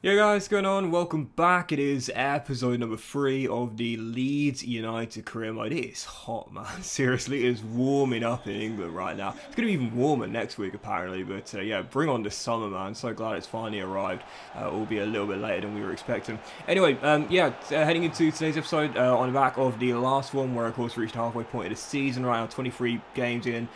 Yo guys, what's going on? Welcome back. It is episode number 3 of the Leeds United career mode. It is hot, man. Seriously, it is warming up in England right now. It's going to be even warmer next week apparently, but yeah, bring on the summer, man. So glad it's finally arrived, albeit a little bit later than we were expecting. Anyway, heading into today's episode on the back of the last one, where of course we reached the halfway point of the season, right now 23 games in.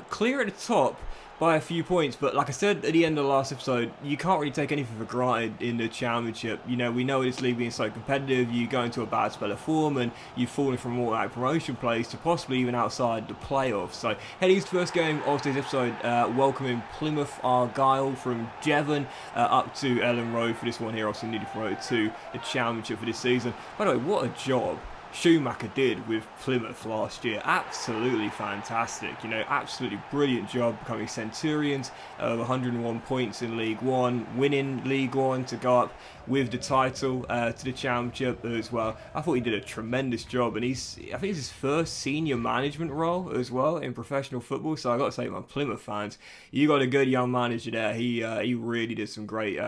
Clear at the top by a few points, but like I said at the end of the last episode, you can't really take anything for granted in the Championship. You know, we know this league being so competitive, you go into a bad spell of form and you've fallen from all that promotion place to possibly even outside the playoffs. So heading into the first game of today's episode, welcoming Plymouth Argyle from Devon up to Ellen Road for this one here, obviously newly promoted to the Championship for this season. By the way, what a job Schumacher did with Plymouth last year. Absolutely fantastic, you know, absolutely brilliant job becoming Centurions of 101 points in League One, winning League One to go up with the title to the Championship as well. I thought he did a tremendous job, and I think it's his first senior management role as well in professional football. So I got to say, my Plymouth fans, you got a good young manager there. He really did some great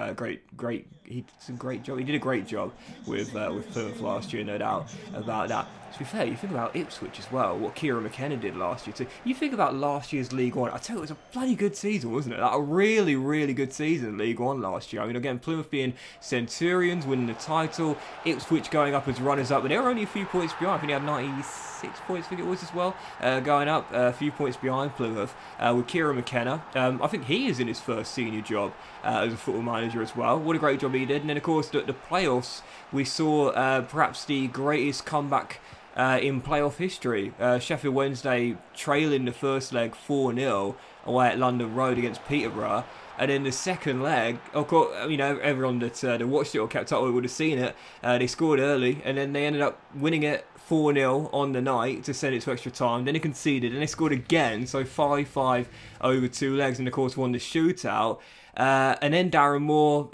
he did some great job. He did a great job with Plymouth last year, no doubt about that. To be fair, you think about Ipswich as well, what Kieran McKenna did last year too. You think about last year's League One, I tell you, it was a bloody good season, wasn't it? Like a really, really good season in League One last year. I mean, again, Plymouth being Centurions, winning the title, Ipswich going up as runners-up, but they were only a few points behind. I think they had 96 points, I think it was as well, going up a few points behind Plymouth with Kieran McKenna. I think he is in his first senior job as a football manager as well. What a great job he did. And then, of course, the playoffs, we saw perhaps the greatest comeback in playoff history. Sheffield Wednesday trailing the first leg 4-0 away at London Road against Peterborough. And then the second leg, of course, you know, everyone that watched it or kept up with would have seen it. They scored early, and then they ended up winning it 4-0 on the night to send it to extra time. Then they conceded, and they scored again, so 5-5 over 2 legs, and of course won the shootout. And then Darren Moore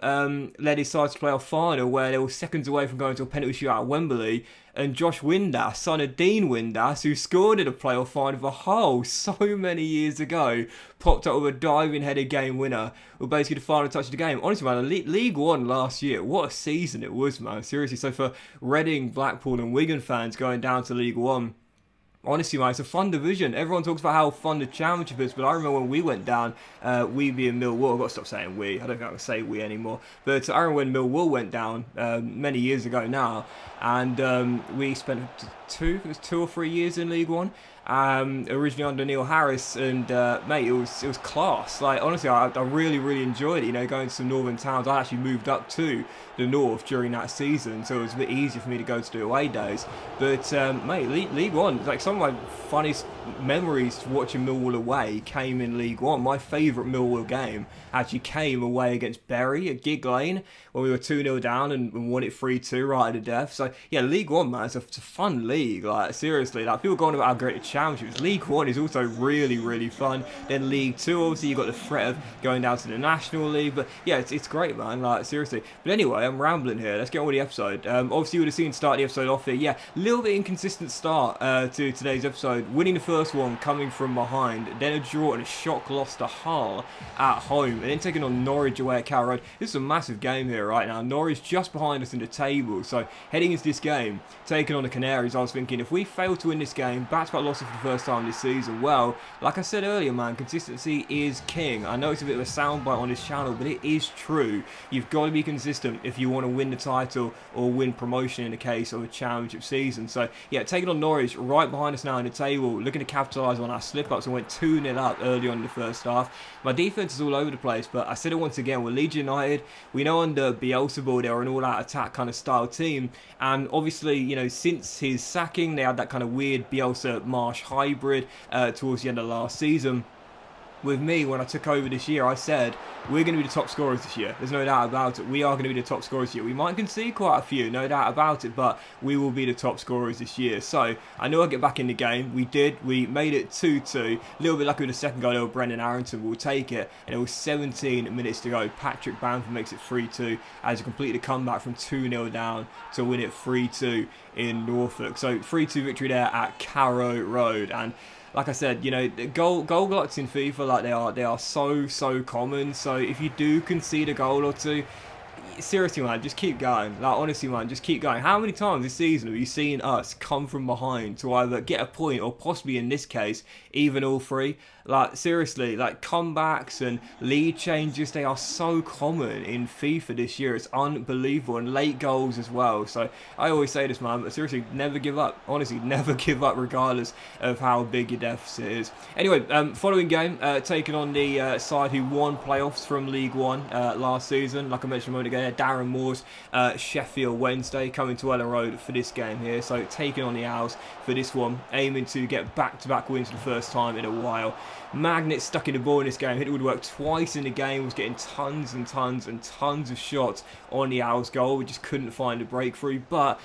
led his side to playoff final, where they were seconds away from going to a penalty shootout at Wembley. And Josh Windass, son of Dean Windass, who scored in a playoff final for Hull so many years ago, popped up with a diving header game winner with basically the final touch of the game. Honestly, man, League One last year, what a season it was, man. Seriously, so for Reading, Blackpool and Wigan fans going down to League One, honestly, man, it's a fun division. Everyone talks about how fun the Championship is, but I remember when we went down, we being Millwall, I've got to stop saying we, I don't think I can say we anymore, but I remember when Millwall went down many years ago now, and we spent two or 3 years in League One, originally under Neil Harris, and mate, it was class. Like, honestly, I really, really enjoyed it, you know, going to some northern towns. I actually moved up to the north during that season, so it was a bit easier for me to go to the away days. But mate, League One, like, some of my funniest memories watching Millwall away came in League One. My favourite Millwall game actually came away against Bury at Gig Lane when we were 2-0 down and won it 3-2 right at the death. So yeah, League One, man, it's a fun league. Like, seriously, like, people going about how great the Championship is. League One is also really, really fun. Then League Two, obviously, you've got the threat of going down to the National League, but yeah, it's great, man. Like, seriously. But anyway, I'm rambling here. Let's get on with the episode. Obviously, you would have seen start the episode off here. Yeah, a little bit inconsistent start to today's episode. Winning the first one, coming from behind, then a draw and a shock loss to Hull at home, and then taking on Norwich away at Carrow Road. This is a massive game here right now. Norwich just behind us in the table, so heading into this game, taking on the Canaries, I was thinking, if we fail to win this game, back-to-back losses for the first time this season, well, like I said earlier, man, consistency is king. I know it's a bit of a soundbite on this channel, but it is true. You've got to be consistent if you want to win the title or win promotion in the case of a Championship season. So yeah, taking on Norwich right behind us now in the table, looking to capitalise on our slip-ups, and went 2-0 up early on in the first half. My defence is all over the place, but I said it once again, we're Leeds United. We know under Bielsa, they were an all-out attack kind of style team, and obviously, you know, since his sacking, they had that kind of weird Bielsa-Marsh hybrid towards the end of last season. With me, when I took over this year, I said, we're going to be the top scorers this year. There's no doubt about it. We are going to be the top scorers this year. We might concede quite a few, no doubt about it, but we will be the top scorers this year. So, I know I'll get back in the game. We did. We made it 2-2. A little bit lucky with the second goal, Brendan Arrington will take it. And it was 17 minutes to go. Patrick Bamford makes it 3-2 as he completed a comeback from 2-0 down to win it 3-2 in Norfolk. So, 3-2 victory there at Carrow Road. And like I said, you know, goal gluts in FIFA, like they are so common. So if you do concede a goal or two, seriously, man, just keep going. Like, honestly, man, just keep going. How many times this season have you seen us come from behind to either get a point or possibly, in this case, even all three? Like, seriously, like, comebacks and lead changes, they are so common in FIFA this year. It's unbelievable. And late goals as well. So, I always say this, man, but seriously, never give up. Honestly, never give up regardless of how big your deficit is. Anyway, following game, taking on the side who won playoffs from League One last season. Like I mentioned a moment ago, Darren Moore's Sheffield Wednesday coming to Ellen Road for this game here. So taking on the Owls for this one, aiming to get back-to-back wins for the first time in a while. Magnet stuck in the ball in this game, hit the woodwork twice in the game, was getting tons and tons and tons of shots on the Owls goal. We just couldn't find a breakthrough, but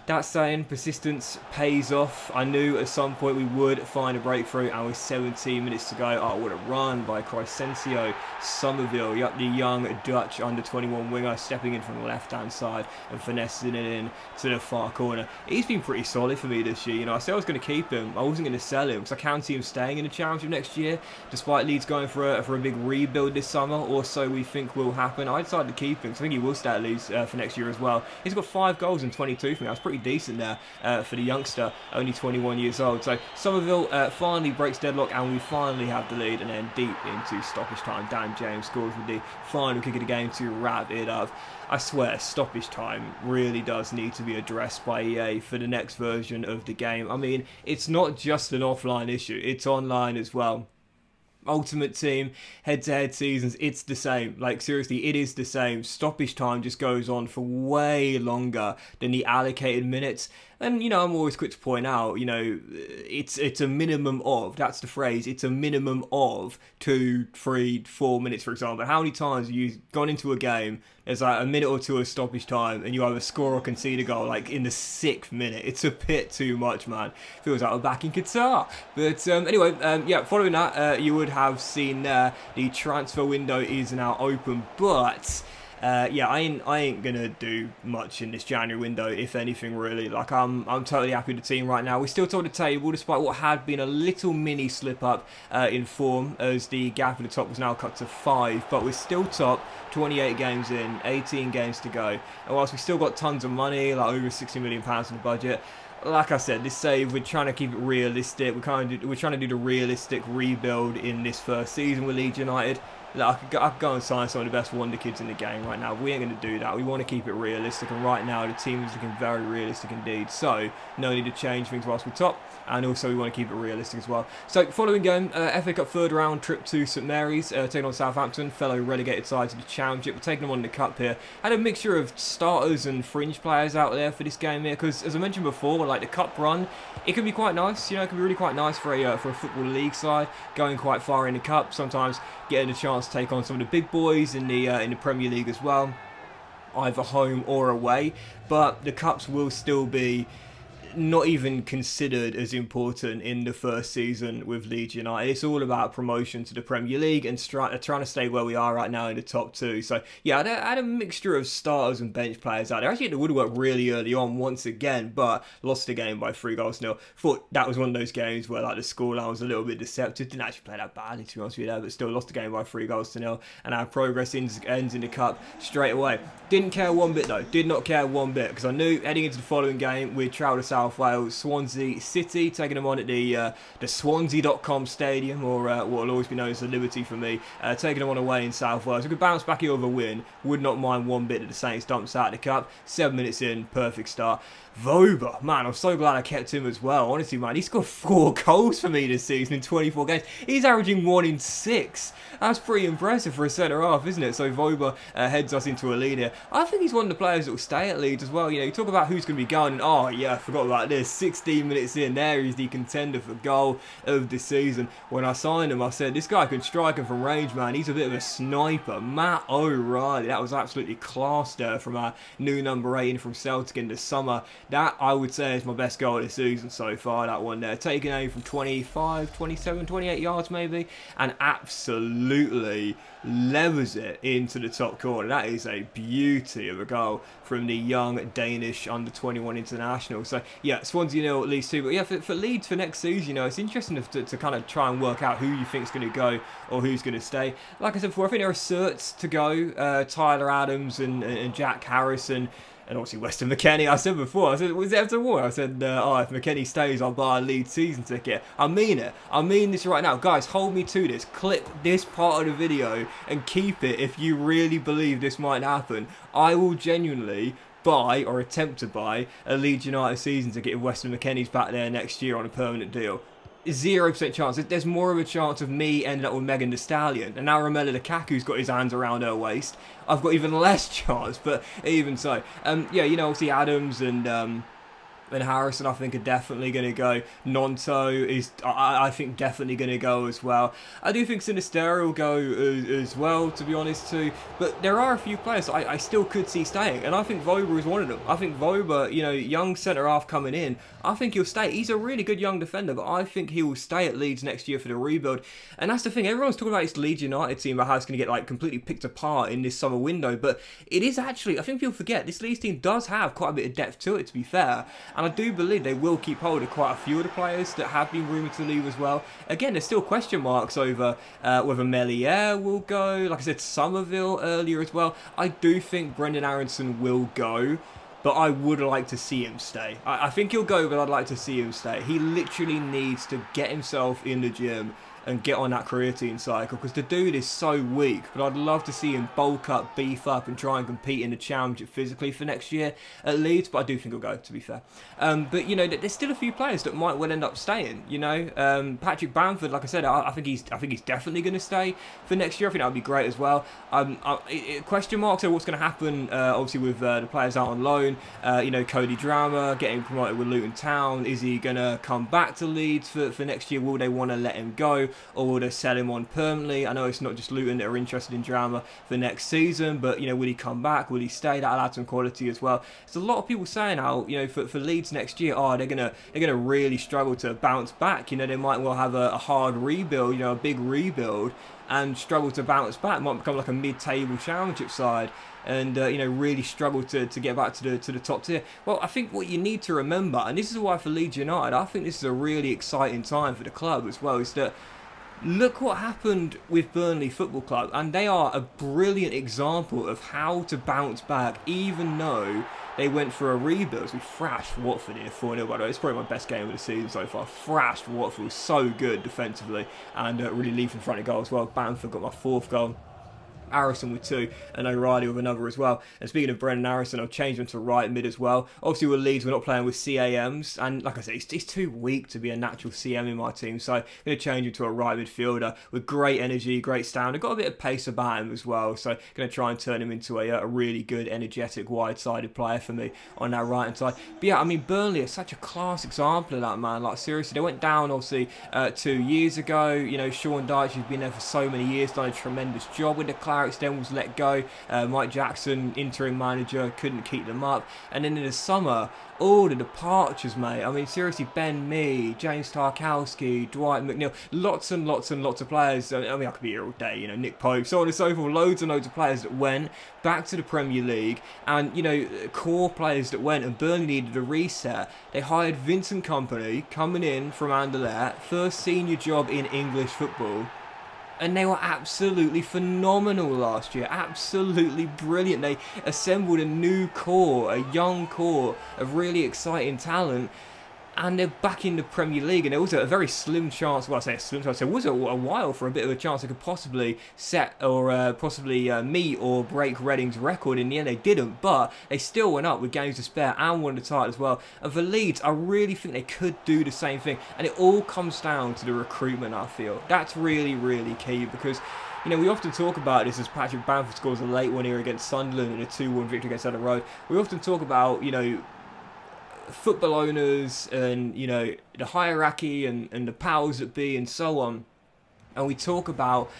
that saying, persistence pays off. I knew at some point we would find a breakthrough, and with 17 minutes to go, oh, what a run by Crescencio Somerville, the young Dutch under-21 winger, stepping in from the left-hand side and finessing it in to the far corner. He's been pretty solid for me this year. You know, I said I was going to keep him. I wasn't going to sell him because I can't see him staying in the Championship next year, despite Leeds going for a big rebuild this summer, or so we think will happen. I decided to keep him because I think he will stay at Leeds for next year as well. He's got 5 goals and 22 for me. That's pretty decent there for the youngster, only 21 years old. So Somerville finally breaks deadlock, and we finally have the lead, and then deep into stoppage time, Dan James scores with the final kick of the game to wrap it up. I swear, stoppage time really does need to be addressed by EA for the next version of the game. I mean, it's not just an offline issue, it's online as well. Ultimate Team, head-to-head seasons, it's the same. Like, seriously, it is the same. Stoppage time just goes on for way longer than the allocated minutes. And, you know, I'm always quick to point out, you know, it's a minimum of, that's the phrase, it's a minimum of 2, 3, 4 minutes, for example. How many times have you gone into a game, there's like a minute or two of stoppage time, and you either score or concede a goal, like, in the 6th minute? It's a bit too much, man. Feels like we're back in Qatar. But, anyway, yeah, following that, you would have seen there, the transfer window is now open, but yeah, I ain't gonna do much in this January window, if anything, really. Like, I'm totally happy with the team right now. We're still top of the table, despite what had been a little mini slip up in form, as the gap at the top was now cut to 5. But we're still top, 28 games in, 18 games to go. And whilst we still got tons of money, like over £60 million in the budget, like I said, this save, we're trying to keep it realistic. We're trying to do the realistic rebuild in this first season with Leeds United. Like, I could go and sign some of the best wonder kids in the game right now. We ain't going to do that. We want to keep it realistic, and right now the team is looking very realistic indeed. So, no need to change things whilst we're top, and also we want to keep it realistic as well. So, following game, FA Cup third round trip to St Mary's, taking on Southampton, fellow relegated side to the Championship. We're taking them on the cup here. Had a mixture of starters and fringe players out there for this game here, because as I mentioned before, like the cup run, it can be quite nice. You know, it can be really quite nice for a football league side, going quite far in the cup. Sometimes getting a chance to take on some of the big boys in the Premier League as well, either home or away. But the cups will still be not even considered as important in the first season with Leeds United. It's all about promotion to the Premier League and trying to stay where we are right now in the top 2. So yeah, I had a mixture of starters and bench players out there. Actually, it would have worked really early on once again, but lost the game by 3-0. Thought that was one of those games where like the scoreline was a little bit deceptive. Didn't actually play that badly, to be honest with you there, but still lost the game by 3-0, and our progress ends in the cup straight away. Didn't care one bit though. Did not care one bit, because I knew heading into the following game we'd travel to South Wales, Swansea City, taking them on at the Swansea.com stadium, or what will always be known as the Liberty for me, taking them on away in South Wales. We could bounce back here with a win. Would not mind one bit that the Saints dumps out of the cup. 7 minutes in, perfect start. Voba, man, I'm so glad I kept him as well. Honestly, man, he scored 4 goals for me this season in 24 games. He's averaging 1 in 6. That's pretty impressive for a centre-half, isn't it? So Voba heads us into a lead here. I think he's one of the players that will stay at Leeds as well. You know, you talk about who's going to be going, and oh yeah, I forgot about this. 16 minutes in, there he's the contender for goal of the season. When I signed him, I said, this guy can strike him from range, man. He's a bit of a sniper. Matt O'Reilly, that was absolutely class there from our new number 8 from Celtic in the summer. That, I would say, is my best goal of the season so far, that one there. Taking aim from 25, 27, 28 yards maybe, and absolutely levers it into the top corner. That is a beauty of a goal from the young Danish under-21 international. So, Yeah, Swansea 0, Leeds 2. But yeah, for Leeds for next season, it's interesting to kind of try and work out who you think's going to go or who's going to stay. Like I said before, I think there are certs to go. Tyler Adams and Jack Harrison. And obviously Weston McKennie. I said before, I said, was it after war? I said, if McKennie stays, I'll buy a Leeds season ticket. I mean it. I mean this right now. Guys, hold me to this. Clip this part of the video and keep it if you really believe this might happen. I will genuinely buy or attempt to buy a Leeds United season ticket if Weston McKennie's back there next year on a permanent deal. 0% chance. There's more of a chance of me ending up with Megan Thee Stallion. And now Romelu Lukaku's got his hands around her waist. I've got even less chance, but even so. Obviously Adams and Harrison, I think, are definitely going to go. Nonto is, I think, definitely going to go as well. I do think Sinistero will go as well, to be honest, too. But there are a few players I still could see staying, and I think Voba is one of them. I think Voba, young centre-half coming in, I think he'll stay. He's a really good young defender, but I think he will stay at Leeds next year for the rebuild. And that's the thing, everyone's talking about this Leeds United team, about how it's going to get completely picked apart in this summer window, but it is actually, I think people forget, this Leeds team does have quite a bit of depth to it, to be fair. And I do believe they will keep hold of quite a few of the players that have been rumoured to leave as well. Again, there's still question marks over whether Melier will go. Like I said, Somerville earlier as well. I do think Brendan Aronson will go, but I would like to see him stay. I think he'll go, but I'd like to see him stay. He literally needs to get himself in the gym and get on that creatine cycle, because the dude is so weak, but I'd love to see him bulk up, beef up, and try and compete in the championship physically for next year at Leeds, but I do think he'll go, to be fair. But there's still a few players that might well end up staying. Patrick Bamford, like I said, I think he's definitely going to stay for next year. I think that would be great as well. Question marks are what's going to happen, obviously, with the players out on loan. Cody Drama getting promoted with Luton Town. Is he going to come back to Leeds for next year? Will they want to let him go? Or will they sell him on permanently? I know it's not just Luton that are interested in Drama for next season, but will he come back? Will he stay? That'll add some quality as well. There's a lot of people saying how for Leeds next year, they're gonna really struggle to bounce back. They might well have a hard rebuild, a big rebuild, and struggle to bounce back. Might become like a mid-table championship side, and really struggle to get back to the top tier. Well, I think what you need to remember, and this is why for Leeds United, I think this is a really exciting time for the club as well, is that look what happened with Burnley Football Club, and they are a brilliant example of how to bounce back, even though they went for a rebuild. We thrashed Watford here 4-0, by the way. It's probably my best game of the season so far. Thrashed Watford, was so good defensively, and really leaped in front of goal as well. Bamford got my 4th goal. Harrison with 2 and O'Reilly with another as well. And speaking of Brendan Harrison, I've changed him to right mid as well. Obviously with Leeds, we're not playing with CAMs, and like I said, he's too weak to be a natural CM in my team, so I'm going to change him to a right midfielder with great energy, great stamina, got a bit of pace about him as well, so going to try and turn him into a really good, energetic, wide-sided player for me on that right-hand side. But yeah, Burnley are such a class example of that, man. Like, seriously, they went down, obviously, 2 years ago. Sean Dyche, who's been there for so many years, done a tremendous job with the club. Then was let go. Mike Jackson, interim manager, couldn't keep them up. And then in the summer, all the departures, mate. Seriously, Ben Mee, James Tarkowski, Dwight McNeil, lots and lots and lots of players. I could be here all day, Nick Pope, so on and so forth. Loads and loads of players that went back to the Premier League, and, core players that went, and Burnley needed a reset. They hired Vincent Kompany, coming in from Anderlecht, first senior job in English football. And they were absolutely phenomenal last year. Absolutely brilliant. They assembled a new core, a young core of really exciting talent. And they're back in the Premier League, and there was a very slim chance, well, I say a slim chance, there was a while for a bit of a chance they could possibly set or possibly meet or break Reading's record. In the end, they didn't, but they still went up with games to spare and won the title as well. And for Leeds, I really think they could do the same thing, and it all comes down to the recruitment, I feel. That's really, really key, because we often talk about this as Patrick Bamford scores a late one here against Sunderland in a 2-1 victory against Ellen Road. We often talk about, football owners and the hierarchy and the powers that be and so on, and we talk about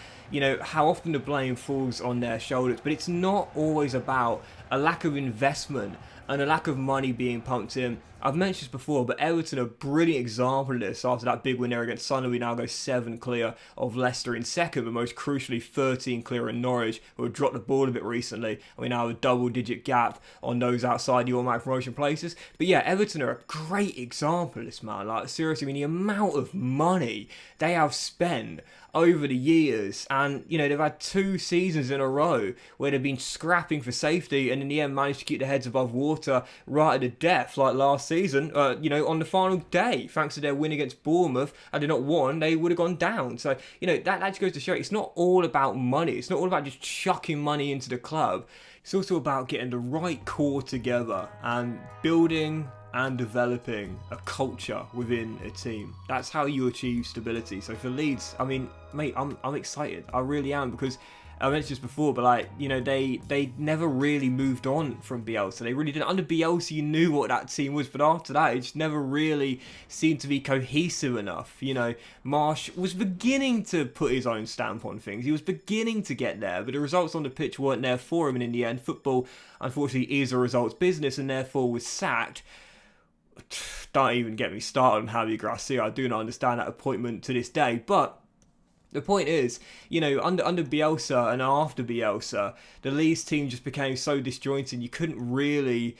how often the blame falls on their shoulders. But it's not always about a lack of investment and a lack of money being pumped in. I've mentioned this before, but Everton are a brilliant example of this. After that big win there against Sunderland, we now go 7 clear of Leicester in second, but most crucially 13 clear in Norwich, who have dropped the ball a bit recently, and we now have a double-digit gap on those outside the automatic promotion places. But yeah, Everton are a great example of this, man. Like, seriously, I mean, the amount of money they have spent over the years, and they've had 2 seasons in a row where they've been scrapping for safety, and in the end managed to keep their heads above water right at the death, like last season. On the final day, thanks to their win against Bournemouth, had they not won, they would have gone down. So that just goes to show it's not all about money. It's not all about just chucking money into the club. It's also about getting the right core together and building and developing a culture within a team. That's how you achieve stability. So for Leeds, I mean, mate, I'm excited. I really am, because I mentioned this before, but they never really moved on from Bielsa. They really didn't. Under Bielsa, you knew what that team was, but after that, it just never really seemed to be cohesive enough. Marsh was beginning to put his own stamp on things. He was beginning to get there, but the results on the pitch weren't there for him. And in the end, football, unfortunately, is a results business, and therefore was sacked. Don't even get me started on Javi Gracia. I do not understand that appointment to this day, but the point is, under Bielsa and after Bielsa, the Leeds team just became so disjointed. You couldn't really,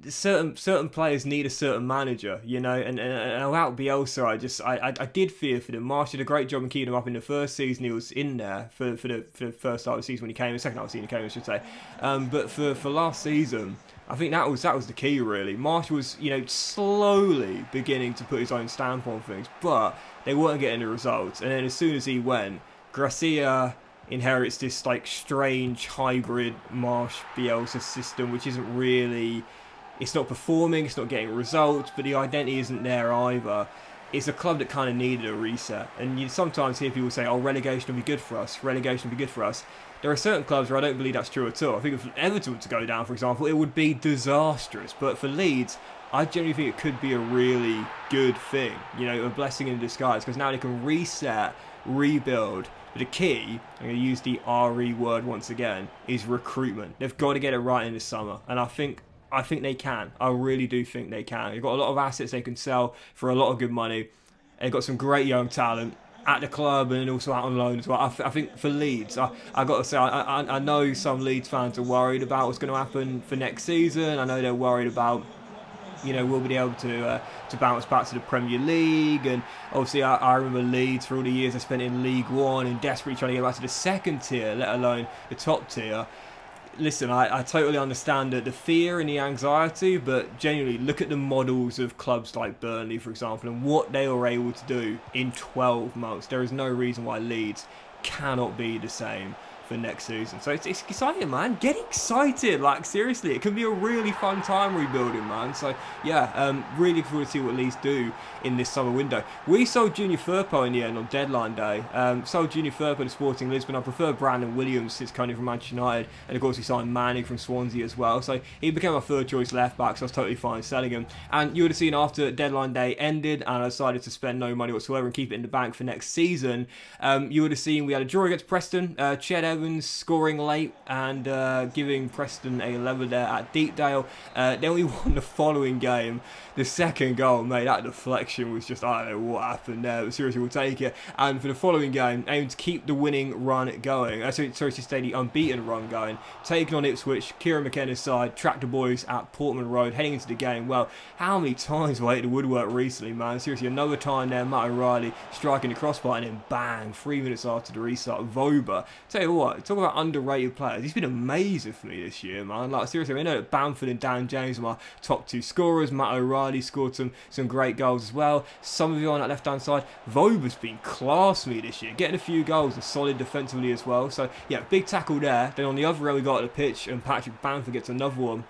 certain players need a certain manager, and without Bielsa, I did fear for them. Marsh did a great job in keeping them up in the first season. He was in there for the first start of the season when he came, the second half of the season he came, I should say. But for last season, I think that was the key, really. Marsh was, slowly beginning to put his own stamp on things, but they weren't getting the results. And then as soon as he went, Gracia inherits this strange hybrid Marsh-Bielsa system, which isn't really, it's not performing, it's not getting results, but the identity isn't there either. It's a club that kind of needed a reset. And you sometimes hear people say, relegation will be good for us, relegation will be good for us. There are certain clubs where I don't believe that's true at all. I think if Everton were to go down, for example, it would be disastrous. But for Leeds, I genuinely think it could be a really good thing, a blessing in disguise, because now they can reset, rebuild. But the key, I'm going to use the RE word once again, is recruitment. They've got to get it right in the summer, and I think they can. I really do think they can. They've got a lot of assets they can sell for a lot of good money. They've got some great young talent at the club and also out on loan as well. I think for Leeds, I got to say, I know some Leeds fans are worried about what's going to happen for next season. I know they're worried about, will we be able to bounce back to the Premier League? And obviously, I remember Leeds for all the years I spent in League One and desperately trying to get back to the second tier, let alone the top tier. Listen, I totally understand the fear and the anxiety, but genuinely look at the models of clubs like Burnley, for example, and what they were able to do in 12 months. There is no reason why Leeds cannot be the same for next season. So it's exciting, man. Get excited. Seriously, it can be a really fun time rebuilding, man. So yeah, really looking forward to see what Leeds do in this summer window. We sold Junior Firpo in the end on deadline day. Sold Junior Firpo to Sporting Lisbon. I prefer Brandon Williams since coming from Manchester United, and of course we signed Manning from Swansea as well. So he became our third choice left back, so I was totally fine selling him. And you would have seen after deadline day ended and I decided to spend no money whatsoever and keep it in the bank for next season, you would have seen we had a draw against Preston. Ched Evans scoring late and giving Preston a level there at Deepdale. Then we won the following game. The second goal, mate, that deflection was just, I don't know what happened there, but seriously, we'll take it. And for the following game, aiming to keep the winning run going, sorry to say the unbeaten run going, taking on Ipswich, Kieran McKenna's side, tracked the boys at Portman Road, heading into the game. Well, how many times have I hit the woodwork recently, man? Seriously, another time there, Matt O'Reilly striking the crossbar, and then bang, 3 minutes after the restart, Voba. Tell you what, talk about underrated players. He's been amazing for me this year, man. Seriously, I know that Bamford and Dan James are my top 2 scorers. Matt O'Reilly scored some great goals as well. Some of you on that left-hand side. Voba's been class for me this year, getting a few goals and solid defensively as well. So, yeah, big tackle there. Then on the other end, we got at the pitch, and Patrick Bamford gets another one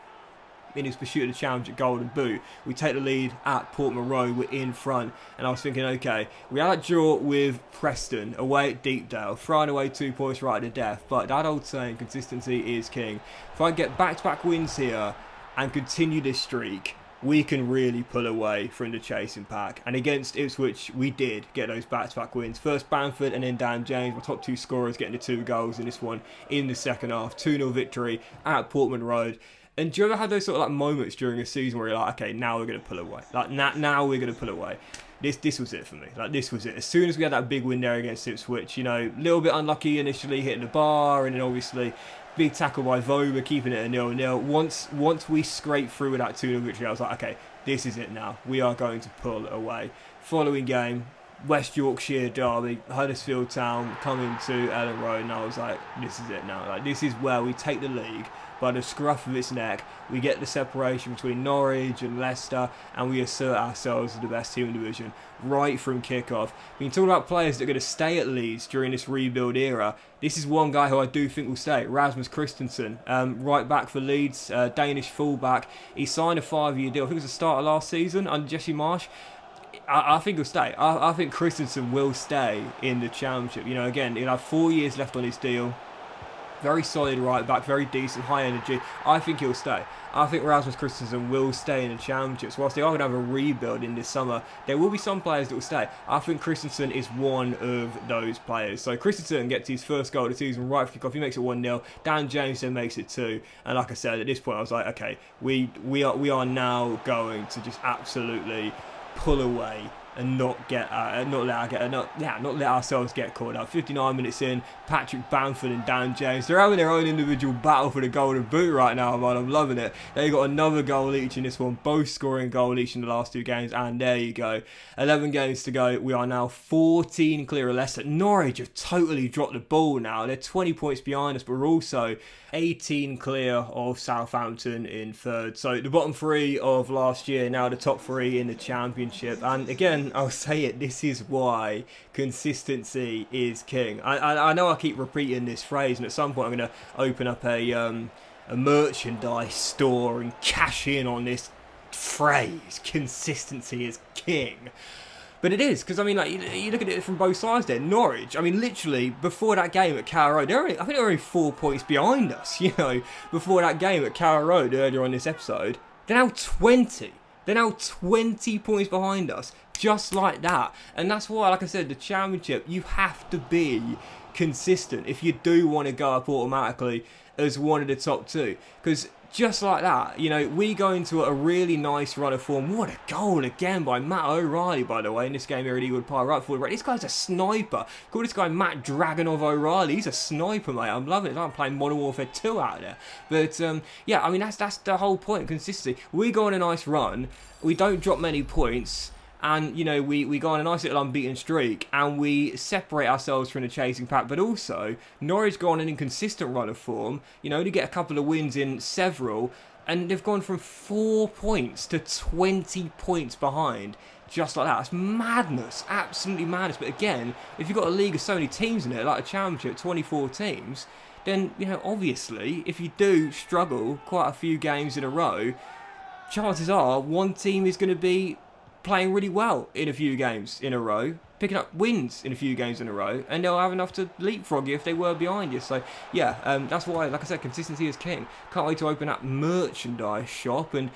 in his pursuit of the challenge at Golden Boot. We take the lead at Portman Road, we're in front, and I was thinking, okay, we had that draw with Preston away at Deepdale, throwing away 2 points right to death, but that old saying, consistency is king. If I get back-to-back wins here and continue this streak, we can really pull away from the chasing pack. And against Ipswich, we did get those back-to-back wins. First Bamford and then Dan James, my top 2 scorers, getting the 2 goals in this one in the second half. 2-0 victory at Portman Road. And do you ever have those sort of like moments during a season where you're like, okay, now we're going to pull away. Like, now we're going to pull away. This was it for me. Like, this was it. As soon as we had that big win there against Ipswich, you know, a little bit unlucky initially, hitting the bar, and then obviously big tackle by Voba, keeping it a 0-0. Once we scraped through with that 2-0 victory, I was like, okay, this is it now. We are going to pull away. Following game, West Yorkshire derby, Huddersfield Town coming to Ellen Road, and I was like, this is it now. Like, this is where we take the league by the scruff of its neck. We get the separation between Norwich and Leicester, and we assert ourselves as the best team in the division right from kickoff. We can talk about players that are going to stay at Leeds during this rebuild era. This is one guy who I do think will stay, Rasmus Christensen, right back for Leeds, Danish fullback. He signed a 5-year deal. I think it was the start of last season under Jesse Marsh. I think he'll stay. I think Christensen will stay in the Championship. You know, again, he'll have 4 years left on his deal. Very solid right back, very decent, high energy. I think he'll stay. I think Rasmus Christensen will stay in the Championship. So whilst they are going to have a rebuild in this summer, there will be some players that will stay. I think Christensen is one of those players. So Christensen gets his first goal of the season right for kickoff. He makes it 1-0. Dan James then makes it 2. And like I said, at this point, I was like, okay, we are now going to just absolutely pull away and not let ourselves get caught up. 59 minutes in, Patrick Bamford and Dan James, they're having their own individual battle for the golden boot right now, man. I'm loving it. They got another goal each in this one, both scoring goal each in the last 2 games, and there you go. 11 games to go. We are now 14 clear of Leicester. Norwich have totally dropped the ball now. They're 20 points behind us, but we're also 18 clear of Southampton in 3rd. So the bottom 3 of last year, now the top 3 in the Championship. And again, I'll say it, this is why consistency is king. I know I keep repeating this phrase, and at some point I'm going to open up a merchandise store and cash in on this phrase, consistency is king. But it is, because I mean, like, you look at it from both sides there. Norwich, I mean, literally, before that game at Carrow Road, I think they were only 4 points behind us, you know, before that game at Carrow Road earlier on this episode. They're now 20. They're now 20 points behind us, just like that. And that's why, like I said, the Championship, you have to be consistent if you do want to go up automatically as one of the top 2. Because just like that, you know, we go into a really nice run of form. What a goal again by Matt O'Reilly, by the way, in this game here at Ewood Park, right forward. This guy's a sniper. Call this guy Matt Dragonov O'Reilly. He's a sniper, mate. I'm loving it. I'm playing Modern Warfare 2 out there. But, yeah, I mean, that's the whole point, consistency. We go on a nice run. We don't drop many points. And, you know, we go on a nice little unbeaten streak and we separate ourselves from the chasing pack. But also, Norwich go on an inconsistent run of form. You know, they get a couple of wins in several. And they've gone from 4 points to 20 points behind. Just like that. It's madness. Absolutely madness. But again, if you've got a league of so many teams in it, like a Championship, 24 teams, then, you know, obviously, if you do struggle quite a few games in a row, chances are one team is going to be playing really well in a few games in a row, picking up wins in a few games in a row, and they'll have enough to leapfrog you if they were behind you. So yeah, that's why, like I said, consistency is king. Can't wait to open that merchandise shop and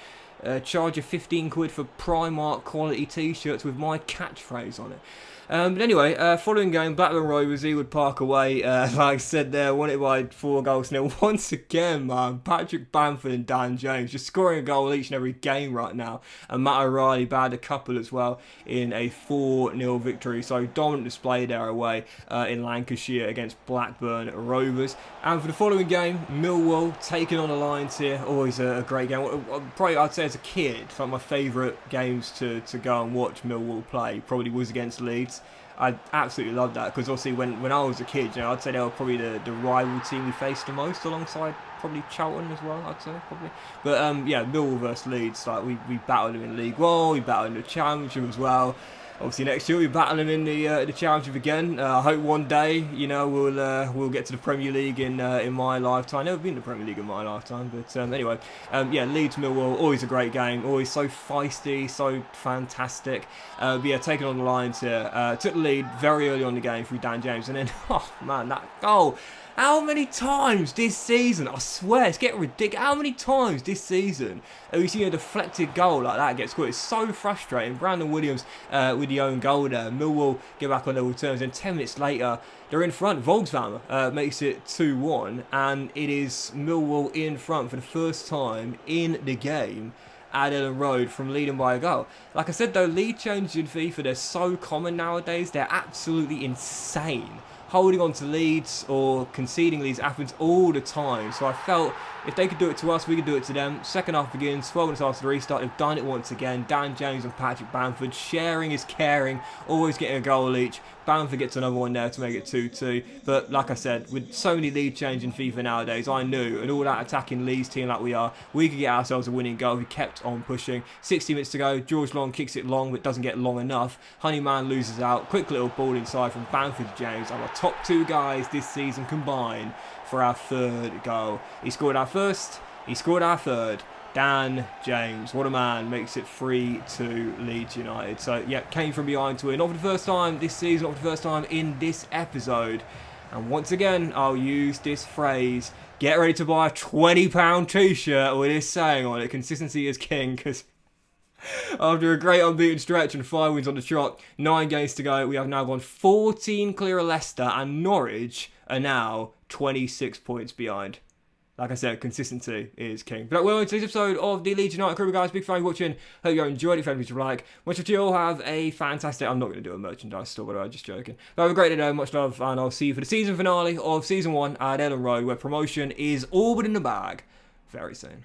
charge you 15 quid for Primark quality t-shirts with my catchphrase on it. But anyway, following game, Blackburn Rovers, Ewood Park away. Like I said there, won it by 4 goals nil. Once again, man, Patrick Bamford and Dan James just scoring a goal each and every game right now. And Matt O'Reilly bagged a couple as well in a 4-0 victory. So dominant display there away in Lancashire against Blackburn Rovers. And for the following game, Millwall taking on the Lions here. Always a great game. Probably, I'd say as a kid, it's like my favourite games to go and watch Millwall play. Probably was against Leeds. I absolutely loved that because obviously when I was a kid, you know, I'd say they were probably the rival team we faced the most, alongside probably Charlton as well, I'd say probably. But yeah, Millwall versus Leeds, like we battled them in League One, we battled them in the Championship as well. Obviously next year we battle them in the Championship again. I hope one day, you know, we'll get to the Premier League in my lifetime. Never been to the Premier League in my lifetime, but anyway, yeah, Leeds Millwall, always a great game, always so feisty, so fantastic. But yeah, taking on the Lions here, took the lead very early on in the game through Dan James, and then oh man, that goal. How many times this season, I swear, it's getting ridiculous. How many times this season have we seen a deflected goal like that get scored? It's so frustrating. Brandon Williams with the own goal there. Millwall get back on level terms, and 10 minutes later, they're in front. Volkswagen makes it 2-1, and it is Millwall in front for the first time in the game at Ellen Road from leading by a goal. Like I said though, lead changes in FIFA, they're so common nowadays, they're absolutely insane. Holding on to leads or conceding leads happens all the time. So I felt if they could do it to us, we could do it to them. Second half begins, 12 minutes after the restart, they've done it once again. Dan James and Patrick Bamford, sharing is caring, always getting a goal each. Bamford gets another one there to make it 2-2. But like I said, with so many lead change in FIFA nowadays, I knew, and all that attacking Leeds team like we are, we could get ourselves a winning goal if we kept on pushing. 60 minutes to go, George Long kicks it long, but doesn't get long enough. Honeyman loses out, quick little ball inside from Bamford James, and our top two guys this season combined for our third goal. He scored our first, he scored our third. Dan James, what a man, makes it 3-2 Leeds United. So yeah, came from behind to win. Not for the first time this season, not for the first time in this episode. And once again, I'll use this phrase, get ready to buy a £20 t-shirt with this saying on it, consistency is king, because after a great unbeaten stretch and 5 wins on the trot, 9 games to go, we have now gone 14 clear of Leicester, and Norwich are now 26 points behind. Like I said, consistency is king. But well, into this episode of the Leeds United Crew, guys. Big fan of watching. Hope you enjoyed it. If you like, much of you all have a fantastic. I'm not going to do a merchandise store, but I'm just joking. But have a great day, though. Much love, and I'll see you for the season finale of season 1 at Ellen Road, where promotion is all but in the bag very soon.